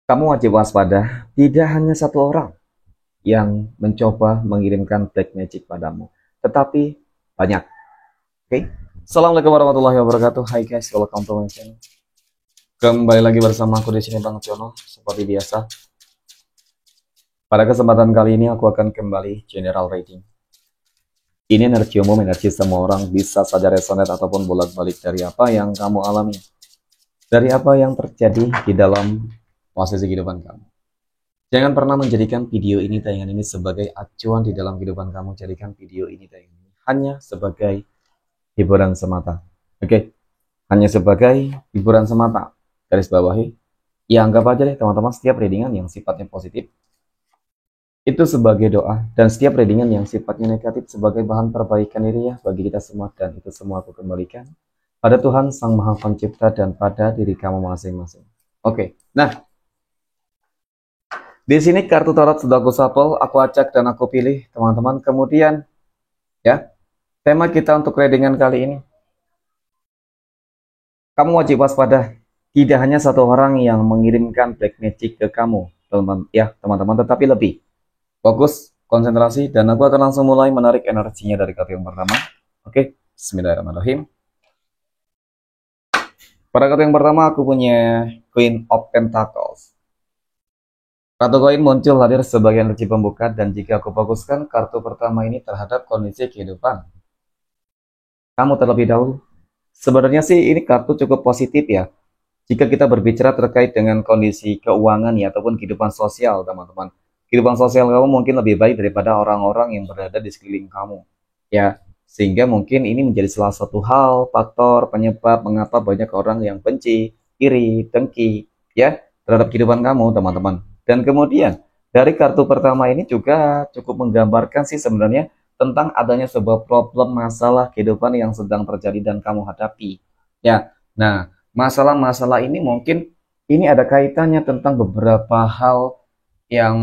Kamu wajib waspada, tidak hanya satu orang yang mencoba mengirimkan black magic padamu, tetapi banyak. Oke? Assalamualaikum warahmatullahi wabarakatuh. Hai guys, welcome to my channel. Kembali lagi bersama aku di sini Bang Ciono, seperti biasa. Pada kesempatan kali ini aku akan kembali general rating. Ini energi umum, energi semua orang, bisa saja resonate ataupun bolak-balik dari apa yang kamu alami, dari apa yang terjadi di dalam posisi kehidupan kamu. Jangan pernah menjadikan video ini, tayangan ini sebagai acuan di dalam kehidupan kamu. Jadikan video ini, tayangan ini hanya sebagai hiburan semata. Oke, hanya sebagai hiburan semata. Garis bawahi. Ya anggap aja deh teman-teman, setiap readingan yang sifatnya positif itu sebagai doa, dan setiap readingan yang sifatnya negatif sebagai bahan perbaikan diri ya bagi kita semua, dan itu semua aku kembalikan pada Tuhan Sang Maha Pencipta dan pada diri kamu masing-masing. Oke, nah di sini kartu tarot sudah aku shuffle, aku acak dan aku pilih teman-teman. Kemudian ya, tema kita untuk readingan kali ini, kamu wajib waspada. Tidak hanya satu orang yang mengirimkan black magic ke kamu, teman-teman ya, teman-teman, tetapi lebih. Fokus, konsentrasi, dan aku akan langsung mulai menarik energinya dari kartu yang pertama. Oke, bismillahirrahmanirrahim. Pada kartu yang pertama aku punya Queen of Pentacles. Kartu koin muncul hadir sebagai energi pembuka, dan jika aku fokuskan kartu pertama ini terhadap kondisi kehidupan kamu terlebih dahulu. Sebenarnya sih ini kartu cukup positif ya. Jika kita berbicara terkait dengan kondisi keuangan ya, ataupun kehidupan sosial teman-teman. Kehidupan sosial kamu mungkin lebih baik daripada orang-orang yang berada di sekeliling kamu. Ya, sehingga mungkin ini menjadi salah satu hal, faktor, penyebab mengapa banyak orang yang benci, iri, dengki ya terhadap kehidupan kamu teman-teman. Dan kemudian dari kartu pertama ini juga cukup menggambarkan sih sebenarnya tentang adanya sebuah problem masalah kehidupan yang sedang terjadi dan kamu hadapi. Ya, nah masalah-masalah ini mungkin ini ada kaitannya tentang beberapa hal yang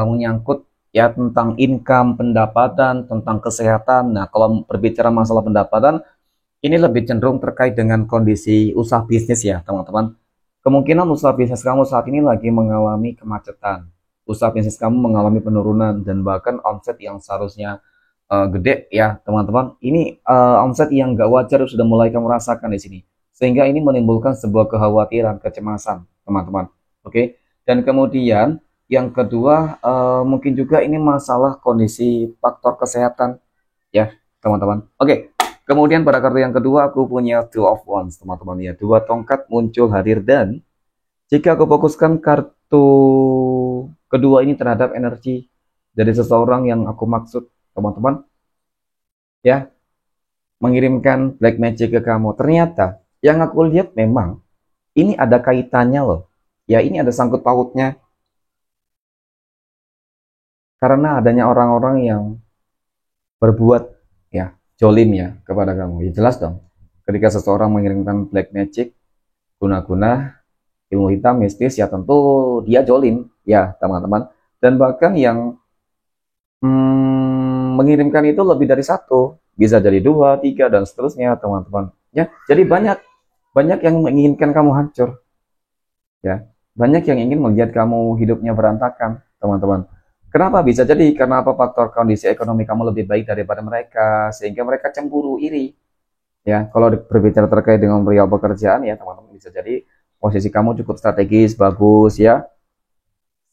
menyangkut ya tentang income, pendapatan, tentang kesehatan. Nah, kalau berbicara masalah pendapatan, ini lebih cenderung terkait dengan kondisi usaha bisnis ya, teman-teman. Kemungkinan usaha bisnis kamu saat ini lagi mengalami kemacetan. Usaha bisnis kamu mengalami penurunan dan bahkan omset yang seharusnya gede ya, teman-teman. Ini omset yang gak wajar sudah mulai kamu rasakan di sini. Sehingga ini menimbulkan sebuah kekhawatiran, kecemasan, teman-teman. Oke. Dan kemudian yang kedua mungkin juga ini masalah kondisi faktor kesehatan ya, teman-teman. Oke. Kemudian pada kartu yang kedua aku punya Two of Wands, teman-teman ya. Dua tongkat muncul hadir, dan jika aku fokuskan kartu kedua ini terhadap energi dari seseorang yang aku maksud, teman-teman, ya, mengirimkan black magic ke kamu. Ternyata yang aku lihat memang ini ada kaitannya loh. Ya, ini ada sangkut pautnya karena adanya orang-orang yang berbuat ya jolim ya kepada kamu. Ya jelas dong. Ketika seseorang mengirimkan black magic guna-guna ilmu hitam mistis, ya tentu dia jolim ya teman-teman. Dan bahkan yang mengirimkan itu lebih dari satu, bisa jadi dua, tiga, dan seterusnya teman-teman. Ya, jadi banyak banyak yang menginginkan kamu hancur. Ya, banyak yang ingin melihat kamu hidupnya berantakan, teman-teman. Kenapa bisa jadi? Karena apa? Faktor kondisi ekonomi kamu lebih baik daripada mereka, sehingga mereka cemburu, iri. Ya, kalau berbicara terkait dengan perihal pekerjaan ya, teman-teman, bisa jadi posisi kamu cukup strategis, bagus ya,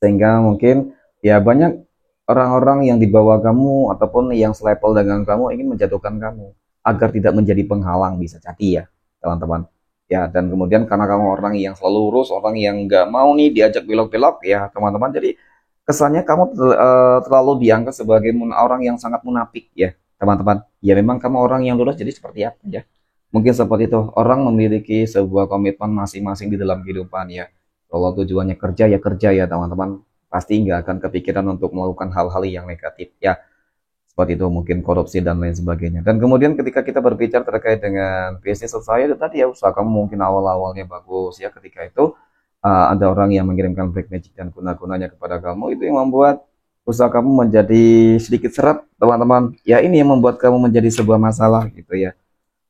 sehingga mungkin ya banyak orang-orang yang di bawah kamu ataupun yang selevel dengan kamu ingin menjatuhkan kamu agar tidak menjadi penghalang, bisa jadi ya teman-teman ya. Dan kemudian karena kamu orang yang selalu lurus, orang yang nggak mau nih diajak belok-belok ya teman-teman, jadi kesannya kamu terlalu dianggap sebagai orang yang sangat munafik ya teman-teman. Ya memang kamu orang yang lurus, jadi seperti apa ya, mungkin seperti itu. Orang memiliki sebuah komitmen masing-masing di dalam kehidupan ya. Kalau tujuannya kerja ya teman-teman, pasti nggak akan kepikiran untuk melakukan hal-hal yang negatif ya. Seperti itu, mungkin korupsi dan lain sebagainya. Dan kemudian ketika kita berbicara terkait dengan bisnis saya itu tadi ya, usaha kamu mungkin awal-awalnya bagus ya, ketika itu ada orang yang mengirimkan black magic dan guna-gunanya kepada kamu, itu yang membuat usaha kamu menjadi sedikit seret teman-teman ya. Ini yang membuat kamu menjadi sebuah masalah gitu ya.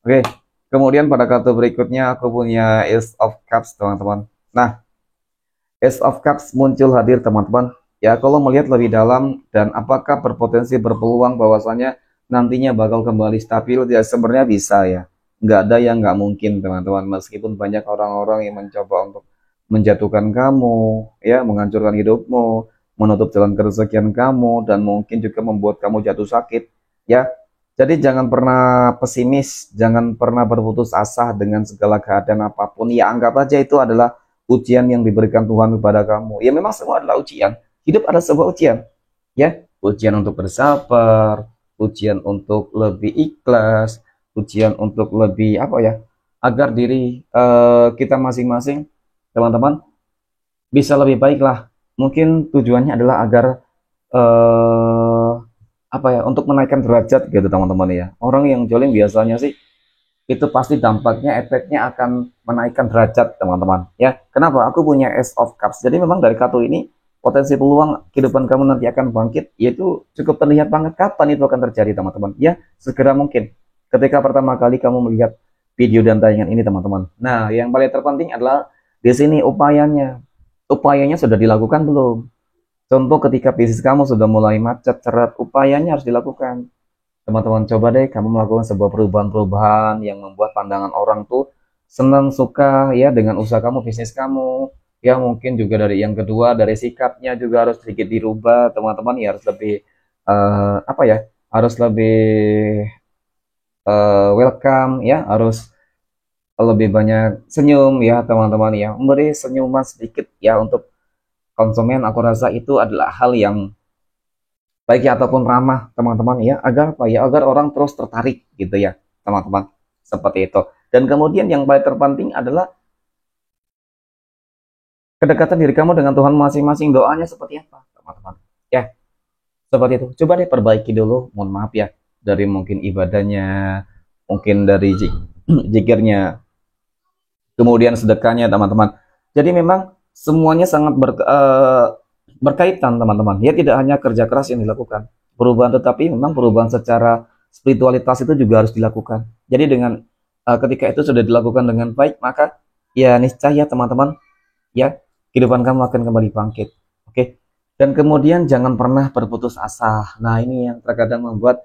Oke, kemudian pada kartu berikutnya aku punya Ace of Cups teman-teman. Nah, Ace of Cups muncul hadir teman-teman. Ya, kalau melihat lebih dalam dan apakah berpotensi berpeluang bahwasanya nantinya bakal kembali stabil, ya sebenarnya bisa ya. Nggak ada yang nggak mungkin teman-teman. Meskipun banyak orang-orang yang mencoba untuk menjatuhkan kamu, ya, menghancurkan hidupmu, menutup jalan kerezekian kamu, dan mungkin juga membuat kamu jatuh sakit. Ya, jadi jangan pernah pesimis, jangan pernah berputus asa dengan segala keadaan apapun. Ya, anggap aja itu adalah ujian yang diberikan Tuhan kepada kamu. Ya memang semua adalah ujian. Hidup adalah sebuah ujian. Ya, ujian untuk bersabar, ujian untuk lebih ikhlas, ujian untuk lebih apa ya? Agar diri kita masing-masing, teman-teman, bisa lebih baik lah. Mungkin tujuannya adalah agar eh, apa ya? Untuk menaikkan derajat gitu, teman-teman ya. Orang yang joling biasanya sih itu pasti dampaknya, efeknya akan menaikkan derajat teman-teman ya. Kenapa? Aku punya Ace of Cups, jadi memang dari kartu ini potensi peluang kehidupan kamu nanti akan bangkit yaitu cukup terlihat banget. Kapan itu akan terjadi teman-teman? Ya segera mungkin, ketika pertama kali kamu melihat video dan tayangan ini teman-teman. Nah yang paling terpenting adalah di sini upayanya sudah dilakukan belum? Contoh ketika bisnis kamu sudah mulai macet seret, upayanya harus dilakukan. Teman-teman coba deh kamu melakukan sebuah perubahan-perubahan yang membuat pandangan orang tuh senang, suka ya dengan usaha kamu, bisnis kamu. Ya mungkin juga dari yang kedua, dari sikapnya juga harus sedikit dirubah, teman-teman ya, harus lebih apa ya? Harus lebih welcome ya, harus lebih banyak senyum ya, teman-teman ya. Memberi senyuman sedikit ya untuk konsumen, aku rasa itu adalah hal yang baik ya, ataupun ramah teman-teman ya, agar apa ya, agar orang terus tertarik gitu ya teman-teman, seperti itu. Dan kemudian yang paling terpenting adalah kedekatan diri kamu dengan Tuhan masing-masing. Doanya seperti apa teman-teman ya, seperti itu. Coba deh perbaiki dulu, mohon maaf ya, dari mungkin ibadahnya, mungkin dari zikirnya, kemudian sedekahnya teman-teman. Jadi memang semuanya sangat berkaitan teman-teman ya, tidak hanya kerja keras yang dilakukan perubahan, tetapi memang perubahan secara spiritualitas itu juga harus dilakukan. Jadi dengan ketika itu sudah dilakukan dengan baik, maka ya niscaya teman-teman ya, kehidupan kamu akan kembali bangkit. Oke. Dan kemudian jangan pernah berputus asa. Nah ini yang terkadang membuat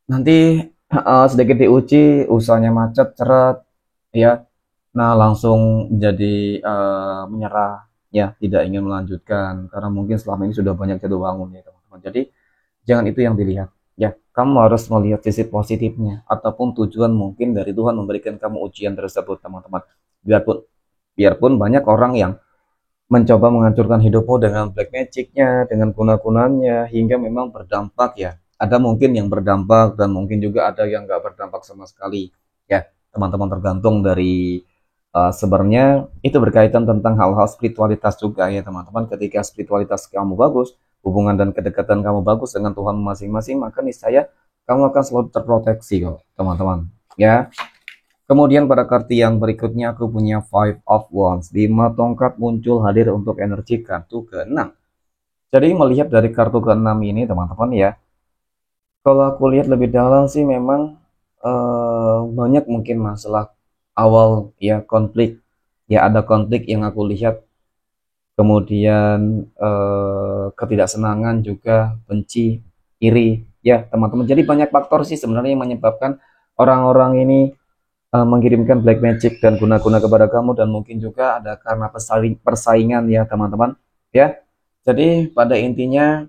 nanti sedikit diuji, usahanya macet ceret ya, nah langsung jadi menyerah ya, tidak ingin melanjutkan karena mungkin selama ini sudah banyak jatuh bangun ya teman-teman. Jadi jangan itu yang dilihat ya, kamu harus melihat sisi positifnya ataupun tujuan mungkin dari Tuhan memberikan kamu ujian tersebut teman-teman. Biarpun banyak orang yang mencoba menghancurkan hidupmu dengan black magicnya, dengan guna-gunanya, hingga memang berdampak ya. Ada mungkin yang berdampak dan mungkin juga ada yang nggak berdampak sama sekali. Ya, teman-teman, tergantung dari sebenarnya itu berkaitan tentang hal-hal spiritualitas juga ya teman-teman. Ketika spiritualitas kamu bagus, hubungan dan kedekatan kamu bagus dengan Tuhan masing-masing, maka niscaya kamu akan selalu terproteksi kok teman-teman. Ya, kemudian pada kartu yang berikutnya aku punya Five of Wands. 5 tongkat muncul hadir untuk energi kartu ke-6. Jadi melihat dari kartu ke-6 ini teman-teman ya, kalau aku lihat lebih dalam sih memang banyak mungkin masalah awal ya, konflik. Ya ada konflik yang aku lihat, kemudian ketidaksenangan juga, benci, iri ya teman-teman. Jadi banyak faktor sih sebenarnya yang menyebabkan orang-orang ini mengirimkan black magic dan guna-guna kepada kamu, dan mungkin juga ada karena persaingan ya teman-teman ya. Jadi pada intinya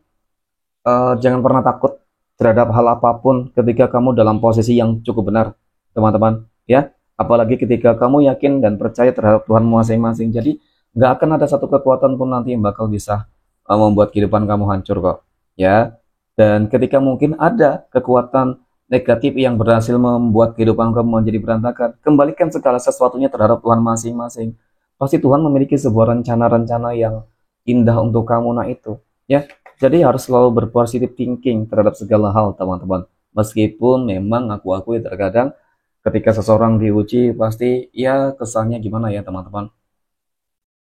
jangan pernah takut terhadap hal apapun ketika kamu dalam posisi yang cukup benar teman-teman ya, apalagi ketika kamu yakin dan percaya terhadap Tuhan masing-masing. Jadi nggak akan ada satu kekuatan pun nanti yang bakal bisa membuat kehidupan kamu hancur kok ya. Dan ketika mungkin ada kekuatan negatif yang berhasil membuat kehidupan kamu menjadi berantakan, kembalikan segala sesuatunya terhadap Tuhan masing-masing. Pasti Tuhan memiliki sebuah rencana-rencana yang indah untuk kamu. Nah itu ya, jadi harus selalu berpositif thinking terhadap segala hal teman-teman. Meskipun memang aku akui terkadang ketika seseorang diuji pasti ya kesannya gimana ya teman-teman,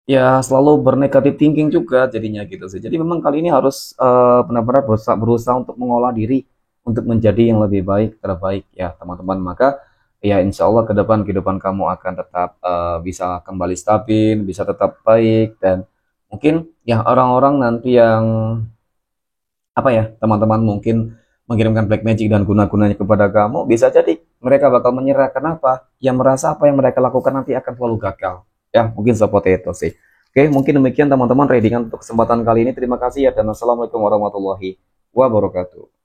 ya selalu bernegatif thinking juga jadinya gitu sih. Jadi memang kali ini harus benar-benar berusaha untuk mengolah diri untuk menjadi yang lebih baik, terbaik ya teman-teman. Maka ya insya Allah ke depan kehidupan kamu akan tetap bisa kembali stabil, bisa tetap baik, dan Mungkin ya orang-orang nanti yang apa ya, teman-teman mungkin mengirimkan black magic dan guna-gunanya kepada kamu, bisa jadi mereka bakal menyerah. Kenapa? Yang merasa apa yang mereka lakukan nanti akan selalu gagal. Ya, mungkin seperti itu sih. Oke, mungkin demikian teman-teman readingan untuk kesempatan kali ini. Terima kasih ya, dan assalamualaikum warahmatullahi wabarakatuh.